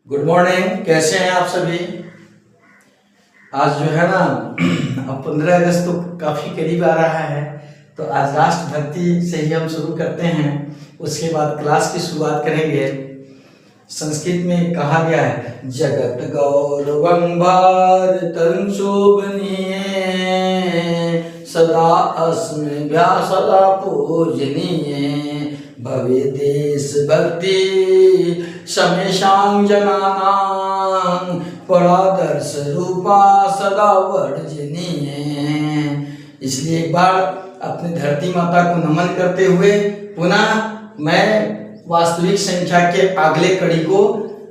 Good morning. कैसे हैं आप सभी। आज जो है ना अब 15 अगस्त तो काफ़ी करीब आ रहा है, तो आज राष्ट्रभक्ति से ही हम शुरू करते हैं। उसके बाद क्लास की शुरुआत करेंगे। संस्कृत में कहा गया है, जगत गौरवं भारतं शोभनीय सदा अस्मभ्यः सदा पूजनीय भवे देश भक्ति समेषां जनानां परादर्श रूपा सदा वर्जनीय। इसलिए एक बार अपनी धरती माता को नमन करते हुए पुनः मैं वास्तविक संख्या के अगले कड़ी को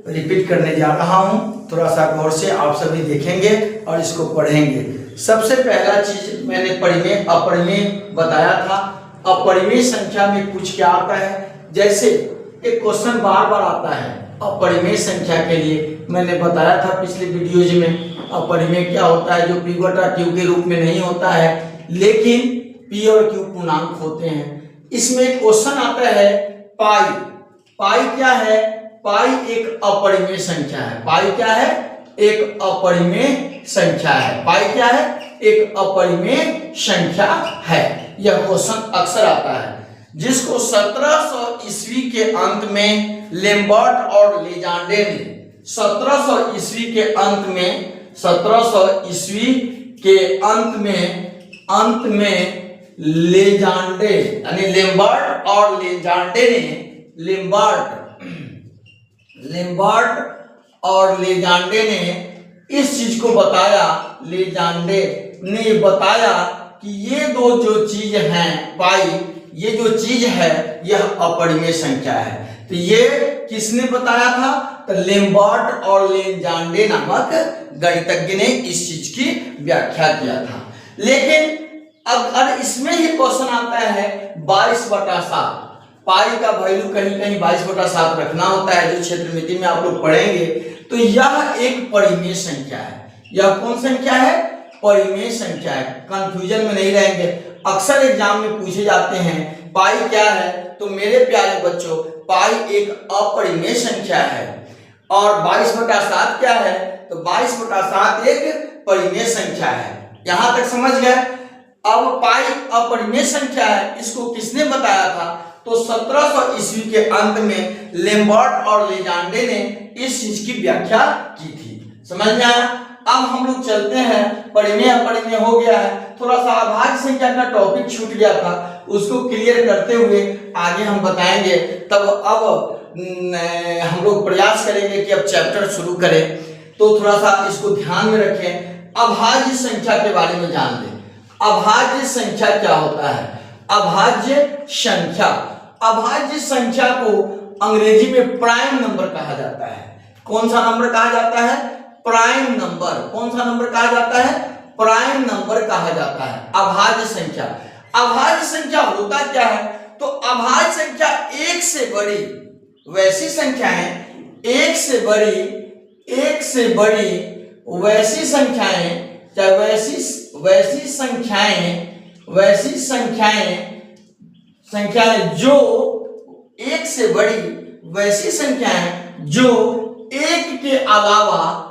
रिपीट करने जा रहा हूँ। थोड़ा सा गौर से आप सभी देखेंगे और इसको पढ़ेंगे। सबसे पहला चीज मैंने परिमेय अपरिमेय बताया था। अपरिमेय संख्या में कुछ क्या आता है, जैसे एक क्वेश्चन बार बार आता है अपरिमेय संख्या के लिए। मैंने बताया था पिछले वीडियोज में अपरिमेय क्या होता है, जो p बटा q के रूप में नहीं होता है लेकिन p और q पूर्णांक होते हैं। इसमें एक क्वेश्चन आता है पाई। पाई क्या है? पाई एक अपरिमेय संख्या है। पाई क्या है? एक अपरिमेय संख्या है। पाई क्या है? एक अपरिमेय संख्या है। यह क्वेश्चन अक्सर आता है, जिसको 1700 ईस्वी के अंत में लेम्बर्ट और लेजांडे ने 1700 ईस्वी के अंत में 1700 ईस्वी के अंत में लेजांडे यानी लेम्बर्ट और लेजांडे ने लेम्बर्ट और लेजांडे ने इस चीज को बताया। लेजांडे ने बताया कि ये दो जो चीज हैं पाई, ये जो चीज है यह अपरिमेय संख्या है। तो ये किसने बताया था? तो लेम्बर्ट और लेजांडे नामक गणितज्ञ ने इस चीज की व्याख्या किया था। लेकिन अगर इसमें ही क्वेश्चन आता है 22/7, पाई का वैल्यू कहीं कहीं 22/7 रखना होता है, जो क्षेत्रमिति में आप लोग पढ़ेंगे। तो यह एक परिमेय संख्या है। यह कौन संख्या है? परिमेय संख्या है। कंफ्यूजन में नहीं रहेंगे। अक्सर एग्जाम में पूछे जाते हैं पाई क्या है, तो मेरे प्यारे बच्चों पाई एक अपरिमेय संख्या है। और 22/7 क्या है? तो 22/7 एक परिमेय संख्या है। यहां तक समझ गए। अब पाई अपरिमेय संख्या है, इसको किसने बताया था? तो 1700 ईस्वी के अंत में लेम्बर्ट और लेजांडे ने इस चीज की व्याख्या की थी। समझ में आया? अब हम लोग चलते हैं, परिमेय अपरिमेय हो गया है। थोड़ा सा अभाज्य संख्या का टॉपिक छूट गया था, उसको क्लियर करते हुए आगे हम बताएंगे। तब अब हम लोग प्रयास करेंगे कि अब चैप्टर शुरू करें, तो थोड़ा सा इसको ध्यान में रखें। अभाज्य संख्या के बारे में जान लें। अभाज्य संख्या क्या होता है? अभाज्य संख्या को अंग्रेजी में प्राइम नंबर कहा जाता है। कौन सा नंबर कहा जाता है? Prime number. कौन सा नंबर कहा जाता है? प्राइम नंबर कहा जाता है अभाज्य संख्या। अभाज्य संख्या होता क्या है? तो अभाज्य संख्या एक से बड़ी वैसी संख्याएं, एक से बड़ी वैसी संख्याएं, चाहे वैसी संख्याएं जो एक से बड़ी वैसी संख्याएं जो एक के अलावा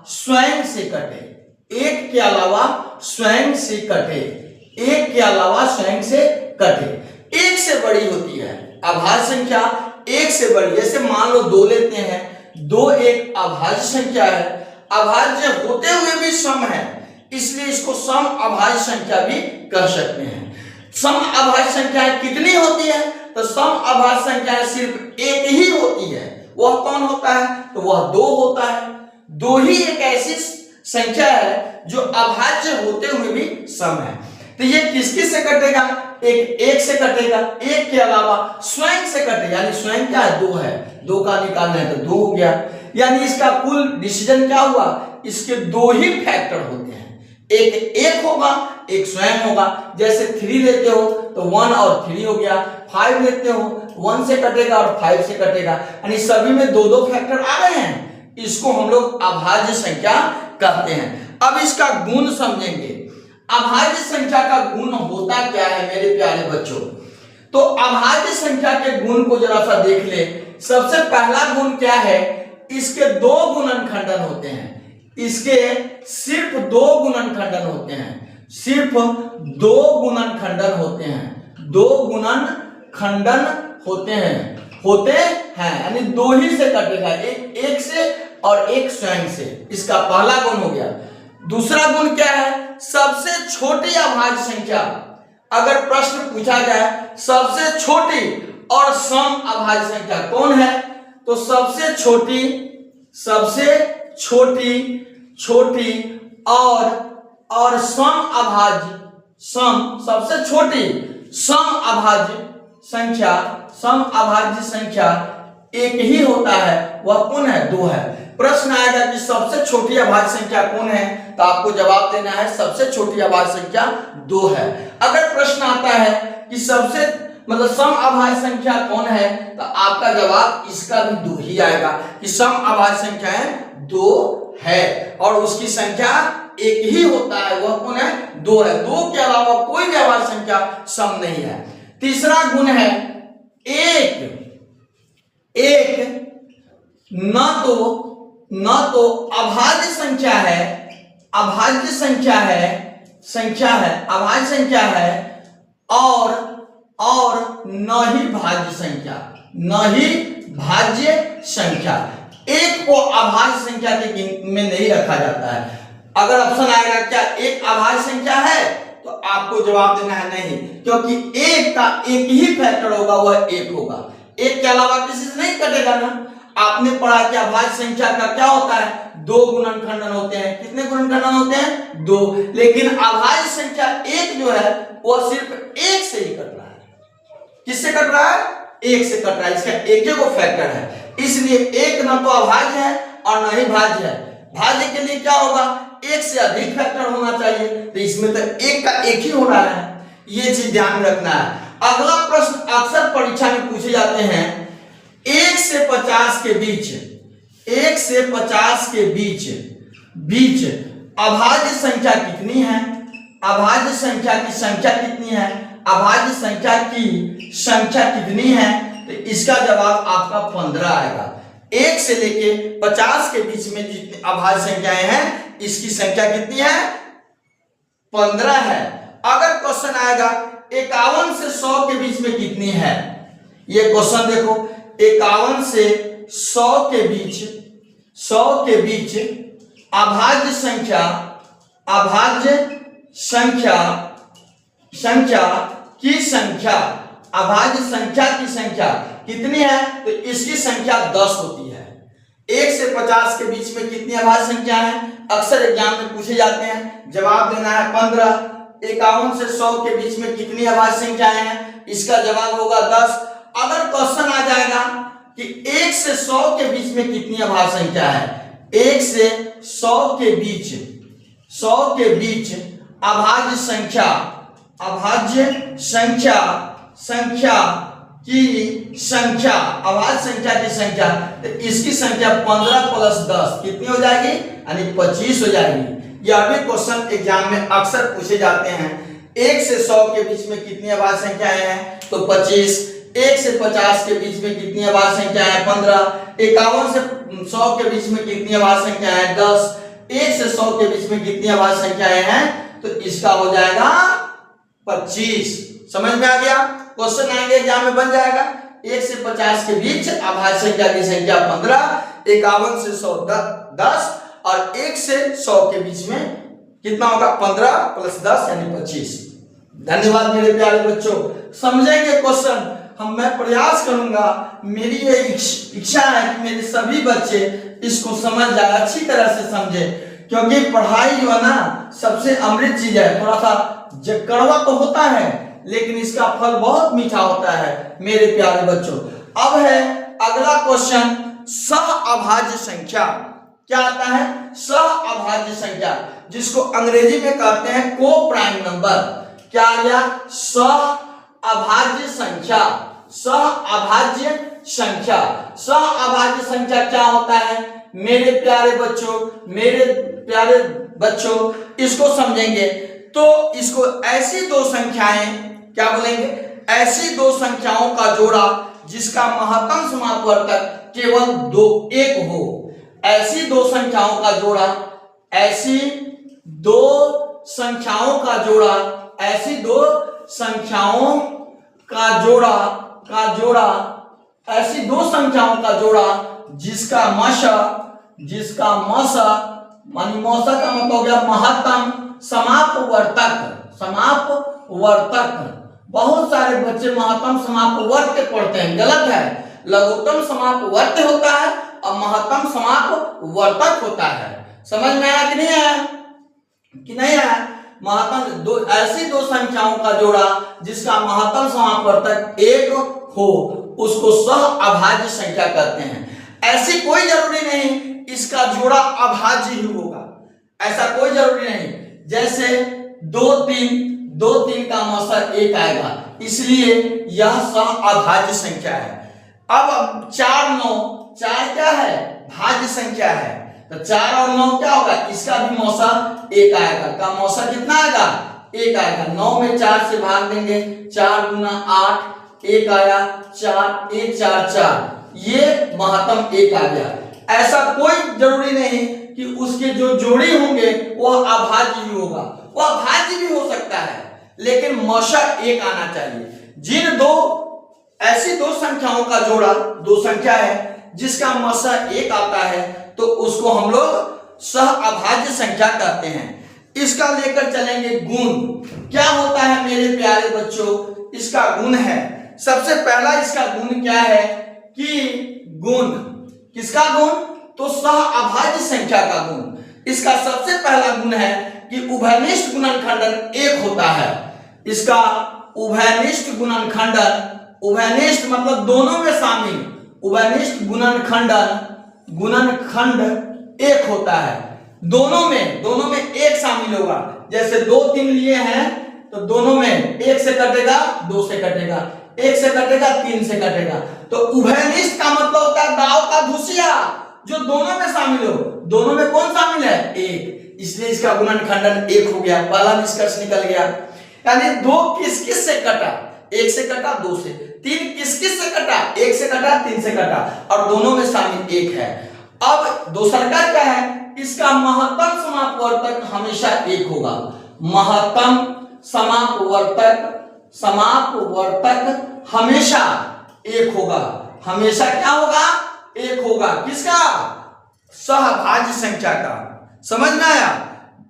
स्वयं से कटे। एक के अलावा स्वयं से कटे। एक से बड़ी होती है अभाज्य संख्या। एक से बड़ी, जैसे मान लो 2 लेते हैं, 2 एक अभाज्य संख्या है। अभाज्य होते हुए भी सम है, इसलिए इसको सम अभाज्य संख्या भी कह सकते हैं। सम अभाज्य संख्याएं कितनी होती है? तो सम अभाज्य संख्याएं सिर्फ एक ही होती है। वह कौन होता है? तो वह 2 होता है। 2 ही एक ऐसी संख्या है जो अभाज्य होते हुए भी सम है। तो ये किसके से कटेगा? एक से कटेगा। एक के अलावा स्वयं से कटेगा, यानी स्वयं क्या है? 2 है। 2 का निकालना है तो 2 हो गया। यानी इसका कुल डिसीजन क्या हुआ? इसके 2 ही फैक्टर होते हैं। एक होगा, एक स्वयं होगा। जैसे 3 लेते हो तो 1 और 3 हो गया। 5 लेते हो 1 से कटेगा और 5 से कटेगा, यानी सभी में 2 फैक्टर आ रहे हैं। इसको हम लोग अभाज्य संख्या कहते हैं। अब इसका गुण समझेंगे। अभाज्य संख्या का गुण होता क्या है मेरे प्यारे बच्चों? तो अभाज्य संख्या के गुण को जरा सा देख ले। सबसे पहला गुण क्या है, इसके दो गुणनखंडन होते हैं, इसके सिर्फ दो गुणनखंडन होते हैं, सिर्फ दो गुणनखंडन होते हैं, दो गुणनखंडन होते हैं यानी दो ही से कटेगा, एक से और एक स्वयं से। इसका पहला गुण हो गया। दूसरा गुण क्या है, सबसे छोटी अभाज्य संख्या। अगर प्रश्न पूछा जाए सबसे छोटी और सम अभाज्य संख्या कौन है, तो सबसे छोटी और सम अभाज्य, सबसे छोटी सम अभाज्य संख्या एक ही होता है, वह कौन है, 2 है। प्रश्न आएगा कि सबसे छोटी अभाज्य संख्या कौन है, तो आपको जवाब देना है सबसे छोटी अभाज्य संख्या 2 है। अगर प्रश्न आता है कि सबसे सम अभाज्य संख्या कौन है, तो आपका जवाब इसका भी 2 ही आएगा कि सम अभाज्य संख्याएं 2 है और उसकी संख्या एक ही होता है, वह कौन है, 2 है। 2 के अलावा कोई भी अभाज्य संख्या सम नहीं है। तीसरा गुण है एक न तो अभाज्य संख्या है, अभाज्य और न ही भाज्य संख्या, एक को अभाज्य संख्या के में नहीं रखा जाता है। अगर ऑप्शन आएगा क्या एक अभाज्य संख्या है, तो आपको जवाब देना है नहीं, क्योंकि एक का एक ही फैक्टर होगा, वह 1 होगा, एक के अलावा किसी से नहीं कटेगा ना। आपने पढ़ा कि अभाज्य संख्या का क्या होता है, 2 गुणनखंडन होते हैं। कितने गुणनखंडन होते हैं, 2। लेकिन अभाज्य संख्या 1 जो है वह सिर्फ 1 से ही कट रहा है। किससे कट रहा है, 1 से कट रहा है, इसका एक ही को फैक्टर है, इसलिए 1 न तो अभाज्य है और न ही भाज्य है। भाज्य के लिए क्या होगा, 1 से अधिक फैक्टर होना चाहिए, तो इसमें तो 1 का 1 ही हो रहा है, ये चीज ध्यान रखना है। अगला प्रश्न अक्सर परीक्षा में पूछे जाते हैं, 1 से 50 के बीच, 1 से 50 के बीच अभाज्य संख्या कितनी है, अभाज्य संख्या की संख्या कितनी है, अभाज्य संख्या की संख्या कितनी है, तो इसका जवाब आपका 15 आएगा। 1 से लेके 50 के बीच में जितनी अभाज्य संख्याएं हैं, इसकी संख्या कितनी है, 15 है। अगर क्वेश्चन आएगा 51 से 100 के बीच में कितनी है, ये क्वेश्चन देखो, 51 से 100 के बीच अभाज्य संख्या की संख्या कितनी है, तो इसकी संख्या 10 होती है। 1 से 50 के बीच में कितनी अभाज्य संख्या है, अक्सर एग्जाम में पूछे जाते हैं, जवाब देना है 15। 51 से 100 के बीच में कितनी अभाज्य संख्याएं हैं, इसका जवाब होगा 10। अगर क्वेश्चन आ जाएगा कि 1 से 100 के बीच में कितनी अभाज्य संख्या है, 1 से 100 के बीच अभाज्य संख्या की संख्या, तो इसकी संख्या 15 + 10 कितनी हो जाएगी, यानी 25 हो जाएगी। यह भी क्वेश्चन एग्जाम में अक्सर पूछे जाते हैं। 1 से 100 के बीच में कितनी अभाज्य संख्याएं हैं, तो 25। 1 से 50 के बीच में कितनी अभाज्य संख्याएं हैं, 15। 51 से 100 के बीच में कितनी अभाज्य संख्याएं हैं, 10। 1 से 100 के बीच में कितनी अभाज्य संख्याएं हैं, तो इसका हो जाएगा 25। समझ में आ गया, क्वेश्चन आएंगे एग्जाम में बन जाएगा। 1 से 50 के बीच अभाज्य संख्या की संख्या 15, 51 से 100 10 और 1 से 100 के बीच में कितना होगा, 15 + 10 यानी 25। धन्यवाद मेरे प्यारे बच्चों, समझेंगे क्वेश्चन। मैं प्रयास करूंगा, मेरी ये इच्छा है कि मेरे सभी बच्चे इसको समझ जाए, अच्छी तरह से समझे, क्योंकि पढ़ाई जो है ना सबसे अमृत चीज है। थोड़ा सा कड़वा तो होता है, लेकिन इसका फल बहुत मीठा होता है मेरे प्यारे बच्चों। अब है अगला क्वेश्चन, सहअभाज्य संख्या। क्या आता है, सहअभाज्य संख्या, जिसको अंग्रेजी में कहते हैं को प्राइम नंबर। क्या आ गया, सहअभाज्य संख्या। सहअभाज्य संख्या क्या होता है मेरे प्यारे बच्चों, इसको समझेंगे तो इसको ऐसी दो संख्याएं, क्या बोलेंगे, ऐसी दो संख्याओं का जोड़ा जिसका महत्तम समापवर्तक केवल एक हो। ऐसी दो संख्याओं का जोड़ा, ऐसी दो संख्याओं का जोड़ा, ऐसी दो संख्याओं का जोड़ा, ऐसी दो संख्याओं का जोड़ा जिसका मसा मानी मौसा का मतलब हो गया महत्तम समापवर्तक। बहुत सारे बच्चे महत्तम समापवर्त पढ़ते हैं, गलत है। लघुत्तम समापवर्त होता है और महत्तम समापवर्तक होता है। समझ में आया कि नहीं आया? महत्तम ऐसी दो संख्याओं का जोड़ा जिसका महत्तम समापवर्तक एक हो उसको सह अभाज्य संख्या कहते हैं। ऐसी कोई जरूरी नहीं इसका जोड़ा अभाज्य ही होगा, ऐसा कोई जरूरी नहीं। जैसे 2 3 का मौसा 1 आएगा, इसलिए यह सह अभाज्य संख्या है। अब 4 9 4 क्या है? भाज्य संख्या है, तो 4 और 9 क्या होगा? इसका भी मौसा 1 आएगा। का मौसा कितना आएगा? 1 आएगा। 9 में 4 से भाग देंगे, 4 गुना 8, 1 आया, 4 1 4 4, ये महत्तम 1 आ गया। ऐसा कोई जरूरी नहीं कि उसके जो जोड़ी होंगे वह अभाज्य ही होगा, वह भाज्य भी हो सकता है, लेकिन मौसा 1 आना चाहिए। जिन दो ऐसी दो संख्याओं का जोड़ा, दो संख्या है जिसका मौसा 1 आता है, तो उसको हम लोग सह अभाज्य संख्या कहते हैं। इसका लेकर चलेंगे गुण। क्या होता है मेरे प्यारे बच्चों? इसका गुण है, सबसे पहला इसका गुण क्या है कि गुण, किसका गुण? तो सह अभाज्य संख्या का गुण। इसका सबसे पहला गुण है कि उभयनिष्ठ गुणनखंडन 1 होता है। इसका उभयनिष्ठ गुणनखंडन, उभयनिष्ठ मतलब दोनों में शामिल, उभयनिष्ठ गुणनखंड 1 होता है। दोनों में 1 शामिल होगा। जैसे 2 3 लिए हैं तो दोनों में 1 से कटेगा, 2 से कटेगा, 1 से कटेगा, 3 से कटेगा। तो उभयनिष्ठ का मतलब होता है दाव का धुसिया, जो दोनों में शामिल हो। दोनों में कौन शामिल है? 1, इसलिए इसका गुणनखंडन 1 हो गया। पहला निष्कर्ष निकल गया। यानी 2 किस किस से कटा? 1 से कटा, 2 से। 3 किस किस से कटा? 1 से कटा, 3 से कटा, और दोनों में शामिल 1 है। अब दूसरा क्या है? इसका महत्तम समापवर्तक हमेशा 1 होगा। महत्तम समापवर्तक हमेशा 1 होगा। हमेशा क्या होगा? 1 होगा। किसका? सहभाज्य संख्या का। समझ में आया?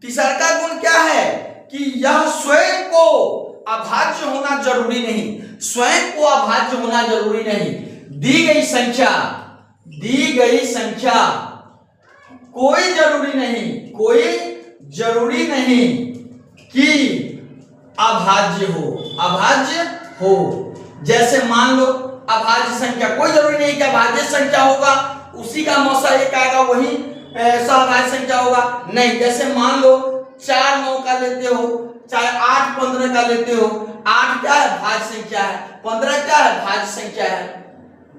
तीसरा का गुण क्या है कि यह स्वयं को अभाज्य होना जरूरी नहीं, स्वयं को अभाज्य होना जरूरी नहीं। दी गई संख्या कोई जरूरी नहीं कि अभाज्य हो। जैसे मान लो अभाज्य संख्या, कोई जरूरी नहीं कि अभाज्य संख्या होगा उसी का मौसा 1 आएगा, वही सहभाज्य संख्या होगा, नहीं। जैसे मान लो 4 9 का लेते हो, चाहे 8 15 का लेते हो। 8 क्या है? भाज्य संख्या है। 15 क्या है? भाज्य संख्या है।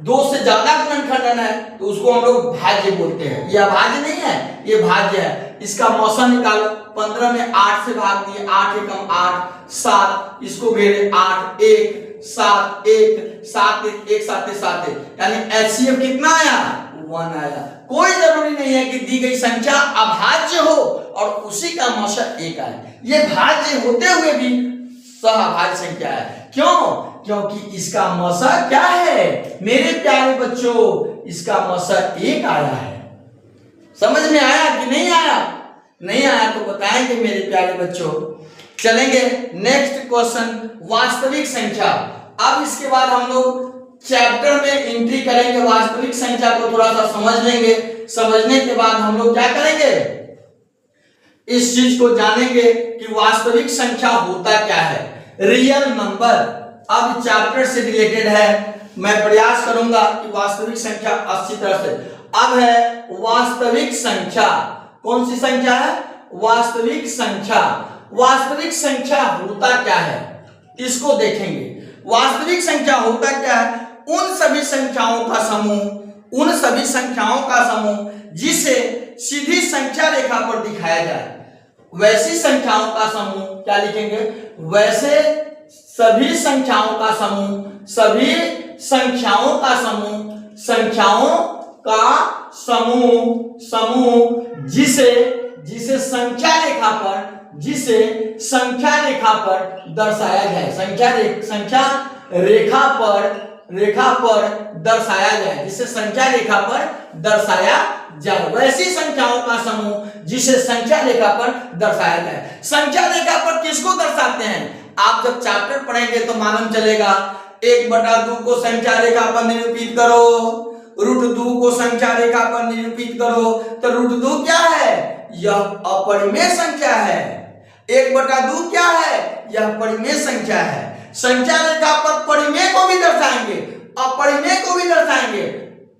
2 से ज्यादा गुणनखंडन है तो उसको हम लोग भाज्य बोलते हैं। ये अभाज्य नहीं है, ये भाज्य है। इसका मौसा निकालो। 15 में 8 से भाग दिए, 8 एकम 8, 7, इसको घेरे 8 1 7 1 7 1 7 7, यानी एचसीएफ कितना आया? 1 आया। कोई जरूरी नहीं है कि दी गई संख्या अभाज्य हो और उसी का मौसा 1 आए। ये भाज्य होते हुए भी सहभाज्य संख्या है। क्यों? क्योंकि इसका मौसा क्या है मेरे प्यारे बच्चों? इसका मौसा 1 आया है। समझ में आया कि नहीं आया? नहीं आया तो बताएंगे मेरे प्यारे बच्चों। चलेंगे नेक्स्ट क्वेश्चन, वास्तविक संख्या। अब इसके बाद हम लोग चैप्टर में एंट्री करेंगे, वास्तविक संख्या को थोड़ा सा समझ लेंगे। समझने के बाद हम लोग क्या करेंगे? इस चीज को जानेंगे कि वास्तविक संख्या होता क्या है, रियल नंबर। अब चैप्टर से रिलेटेड है, मैं प्रयास करूंगा कि वास्तविक संख्या अच्छी तरह से। अब है वास्तविक संख्या। कौन सी संख्या है? वास्तविक संख्या। वास्तविक संख्या होता क्या है इसको देखेंगे। वास्तविक संख्या होता क्या है? उन सभी संख्याओं का समूह जिसे सीधी संख्या रेखा पर दिखाया जाए। वैसी संख्याओं का समूह, क्या लिखेंगे? वैसे सभी संख्याओं का समूह, सभी संख्याओं का समूह, संख्याओं का समूह जिसे संख्या रेखा पर दर्शाया जाए, संख्या रेखा पर दर्शाया जाए, जिसे संख्या रेखा पर दर्शाया जाए, वैसी संख्याओं का समूह जिसे संख्या रेखा पर दर्शाया जाए। संख्या रेखा पर किसको दर्शाते हैं? आप जब चैप्टर पढ़ेंगे तो मालूम चलेगा। 1/2 को संख्या रेखा पर निरूपित करो, √2 को संख्या रेखा पर निरूपित करो, तो √2 क्या है? यह अपरिमेय संख्या है। 1/2 क्या है? यह परिमेय संख्या है। संख्या रेखा पर परिमेय को भी दर्शाएंगे, अपरिमेय को भी दर्शाएंगे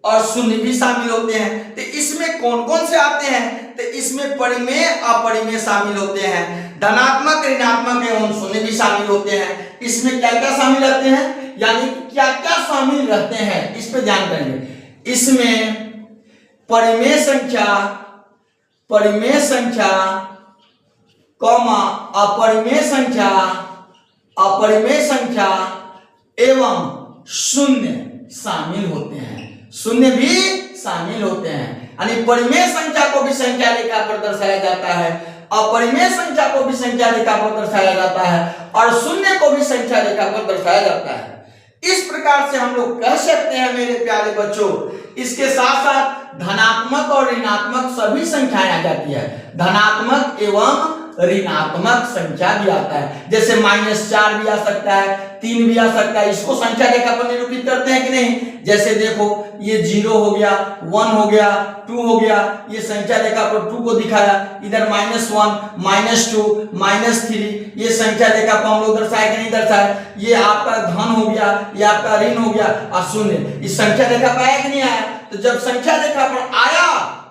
और शून्य भी शामिल होते हैं। तो इसमें कौन कौन से आते हैं? तो इसमें परिमेय अपरिमेय शामिल होते हैं, धनात्मक ऋणात्मक एवं शून्य भी शामिल होते हैं। इसमें क्या क्या शामिल रहते हैं, यानी क्या क्या शामिल रहते हैं, इस पे ध्यान देंगे। इसमें परिमेय संख्या कॉमा अपरिमेय संख्या एवं शून्य शामिल होते हैं, शून्य भी शामिल होते हैं। यानी परिमेय संख्या को भी संख्या रेखा पर दर्शाया जाता है, अपरिमेय संख्या को भी संख्या रेखा पर दर्शाया जाता है और शून्य को भी संख्या रेखा पर दर्शाया जाता है। इस प्रकार से हम लोग कह सकते हैं मेरे प्यारे बच्चों। इसके साथ साथ धनात्मक और ऋणात्मक सभी संख्याएं आ जाती है, धनात्मक एवं ऋणात्मक संख्या भी आता है, जैसे -4 भी आ सकता है, 3 भी आ सकता है। इसको संख्या रेखा पर निरूपित करते हैं कि नहीं? जैसे देखो ये 0 हो गया, 1 हो गया, 2 हो गया, ये संख्या रेखा पर 2 को दिखाया, इधर -1 -2 -3, ये संख्या रेखा पर हम लोग दर्शाए कि नहीं दर्शाए? ये आपका धन हो गया, ये आपका ऋण हो गया और शून्य इस संख्या रेखा पर आया कि नहीं आया? तो जब संख्या रेखा पर आया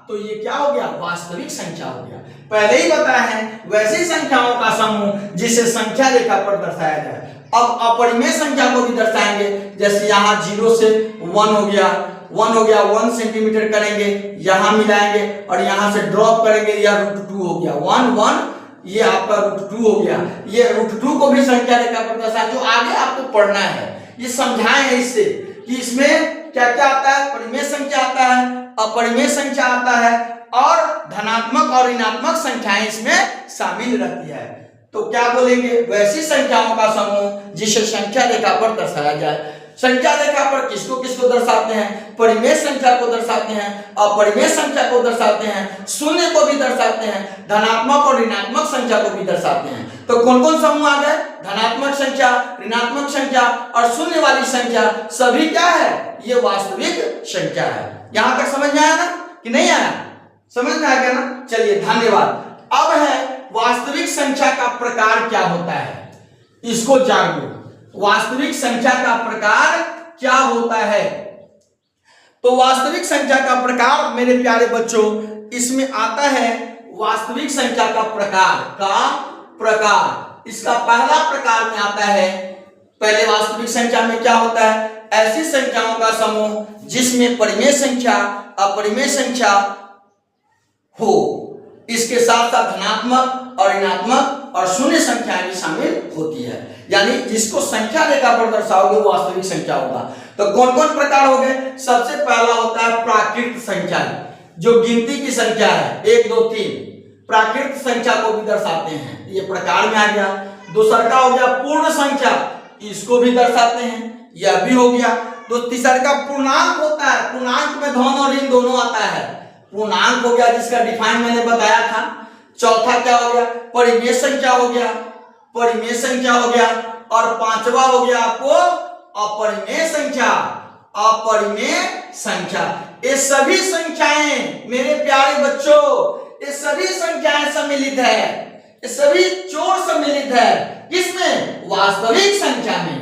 तो ये क्या हो गया? वास्तविक संख्या हो गया। पहले ही बताया है, वैसी संख्याओं का समूह जिसे संख्या रेखा पर दर्शाया जाए। अब अपरिमेय संख्या को भी दर्शाएंगे, जैसे यहाँ 0 से 1 हो गया, 1 सेंटीमीटर करेंगे, यहाँ मिलाएंगे और यहाँ से ड्रॉप करेंगे, यह √2 हो गया, 1 ये आपका √2 हो गया। ये √2 को भी संख्या रेखा पर दर्शाया, जो आगे आपको पढ़ना है। ये समझाए हैं इससे कि इसमें क्या क्या आता है, परिमेय संख्या आता है, अपरिमेय संख्या आता है और धनात्मक और ऋणात्मक संख्याएं इसमें शामिल रहती है। तो क्या बोलेंगे? वैसी संख्याओं का समूह जिसे संख्या रेखा पर दर्शाया जाए। संख्या रेखा पर किसको किसको दर्शाते हैं? परिमेय संख्या को दर्शाते हैं, अपरिमेय संख्या को दर्शाते हैं, शून्य को भी दर्शाते हैं, धनात्मक और ऋणात्मक संख्या को भी दर्शाते हैं। तो कौन कौन समूह आ गए? धनात्मक संख्या, ऋणात्मक संख्या और शून्य वाली संख्या, सभी क्या है? ये वास्तविक संख्या है। यहां तक समझ में आया ना कि नहीं आया? समझ में आ गया ना? चलिए धन्यवाद। अब है वास्तविक संख्या का प्रकार क्या होता है, इसको जान लो। वास्तविक संख्या का प्रकार क्या होता है? तो वास्तविक संख्या का प्रकार मेरे प्यारे बच्चों, इसमें आता है वास्तविक संख्या का प्रकार। इसका पहला प्रकार में आता है, पहले वास्तविक संख्या में क्या होता है? ऐसी संख्याओं का समूह जिसमें परिमेय संख्या, अपरिमेय संख्या हो, इसके साथ साथ धनात्मक और ऋणात्मक और शून्य संख्याएं भी शामिल होती है। यानी जिसको संख्या रेखा पर दर्शाओगे वो वास्तविक संख्या होगा। तो कौन कौन प्रकार हो गए? सबसे पहला होता है प्राकृत संख्या, जो गिनती की संख्या है, 1 2 3, प्राकृत संख्या को भी दर्शाते हैं, ये प्रकार में आ गया। दूसरा का हो गया पूर्ण संख्या, इसको भी दर्शाते हैं, यह भी हो गया। तो तीसरा का पूर्णांक होता है, पूर्णांक में धन और ऋण दोनों आता है, पूर्णांक हो गया, जिसका डिफाइन मैंने बताया था। चौथा क्या हो गया? परिमेय संख्या हो गया, परिमेय संख्या हो गया। और पांचवा हो गया आपको अपरिमेय संख्या, अपरिमेय संख्या। ये सभी संख्याएं मेरे प्यारे बच्चों, ये सभी संख्याएं सम्मिलित है, ये सभी जोड़ सम्मिलित है किसमें? वास्तविक संख्या में।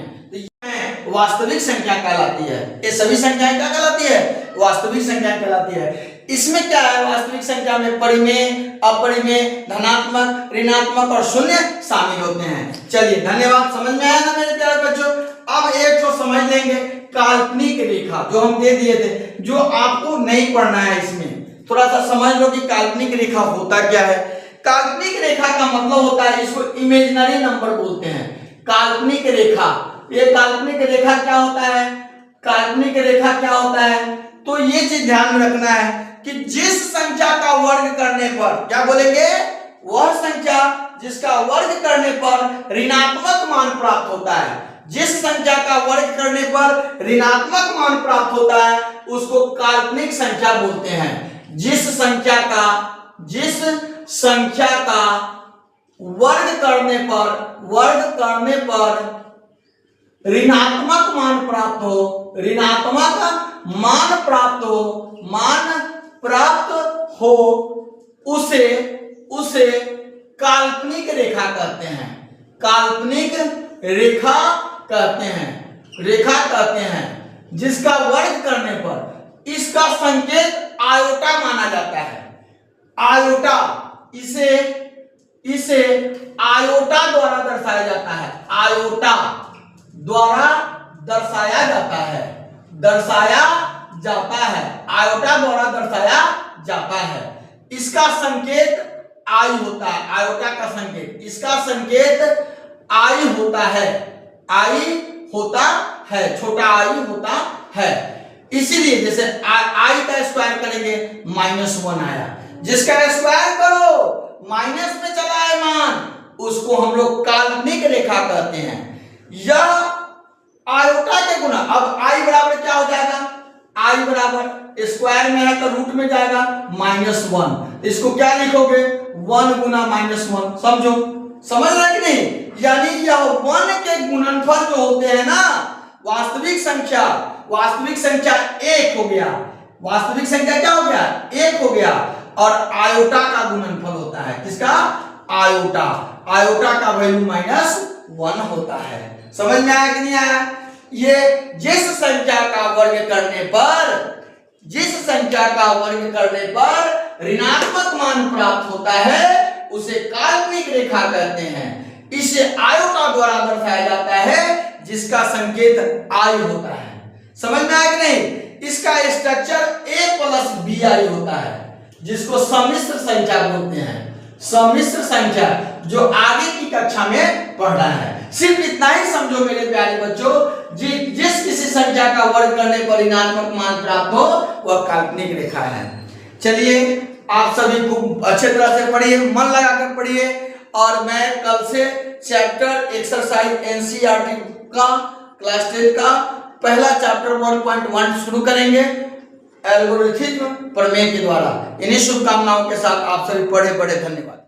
तो वास्तविक संख्या कहलाती है। ये सभी संख्याएं क्या कहलाती है? वास्तविक संख्या कहलाती है। इसमें क्या है? वास्तविक संख्या में परिमेय, अपरिमेय, धनात्मक, ऋणात्मक और शून्य शामिल होते हैं। चलिए धन्यवाद। समझ में आया ना मेरे प्यारे बच्चों? अब एक तो समझ लेंगे काल्पनिक रेखा, जो हम दे दिए थे, जो आपको नहीं पढ़ना है। इसमें थोड़ा सा समझ लो कि काल्पनिक रेखा होता क्या है। काल्पनिक रेखा का मतलब होता है, इसको इमेजिनरी नंबर बोलते हैं। काल्पनिक रेखा, ये काल्पनिक रेखा क्या होता है? काल्पनिक रेखा क्या होता है? तो ये चीज ध्यान में रखना है कि जिस संख्या का वर्ग करने पर, क्या बोलेंगे, वह संख्या जिसका वर्ग करने पर ऋणात्मक मान प्राप्त होता है, जिस संख्या का वर्ग करने पर ऋणात्मक मान प्राप्त होता है उसको काल्पनिक संख्या बोलते हैं। जिस संख्या का वर्ग करने पर ऋणात्मक मान प्राप्त हो उसे काल्पनिक रेखा कहते हैं। काल्पनिक रेखा कहते हैं जिसका वर्ग करने पर इसका संकेत आयोटा माना जाता है। आयोटा, इसे आयोटा द्वारा दर्शाया जाता है। आयोटा द्वारा दर्शाया जाता है। आयोटा द्वारा दर्शाया जाता है। इसका संकेत आई होता है। आयोटा का संकेत, इसका संकेत आई होता है। छोटा आई होता है। इसीलिए जैसे आई का स्क्वायर करेंगे -1 आया, जिसका स्क्वायर करो माइनस में चला है मान, उसको हम लोग काल्पनिक रेखा कहते हैं। यह आयोटा के गुना, अब आई बराबर क्या हो जाएगा, आई बराबर स्क्वायर में है तो रूट में जाएगा -1, इसको क्या लिखोगे 1 गुना -1, समझ रहे कि नहीं? यानी यह 1 के गुणनफल जो होते हैं ना, वास्तविक संख्या 1 हो गया। वास्तविक संख्या क्या हो गया, 1 हो गया, और आयोटा का गुणनफल होता है। किसका? आयोटा का वैल्यू -1 होता है। समझ में आया कि नहीं आया? ये जिस संख्या का वर्ग करने पर ऋणात्मक मान प्राप्त होता है उसे काल्पनिक रेखा कहते हैं। इसे आयोटा द्वारा दर्शाया जाता है जिसका संकेत आई होता है। समझ में आया कि नहीं? इसका स्ट्रक्चर a+bi होता है, जिसको सम्मिश्र संख्या बोलते हैं। सम्मिश्र संख्या जो आगे की कक्षा में पढ़ना है। सिर्फ इतना ही समझो मेरे प्यारे बच्चों, जिस किसी संख्या का वर्ग करने पर ऋणात्मक मान प्राप्त हो वह काल्पनिक रेखा है। चलिए आप सभी खूब अच्छे तरह से पढ़िए, मन लगाकर पढ़िए, और मैं कल से चैप्टर एक्सरसाइज एनसीईआरटी का क्लास 10 का पहला चैप्टर 1.1 शुरू करेंगे एल्गोरिथम प्रमेय के द्वारा। इन्हीं शुभकामनाओं के साथ आप सभी पढ़े। धन्यवाद।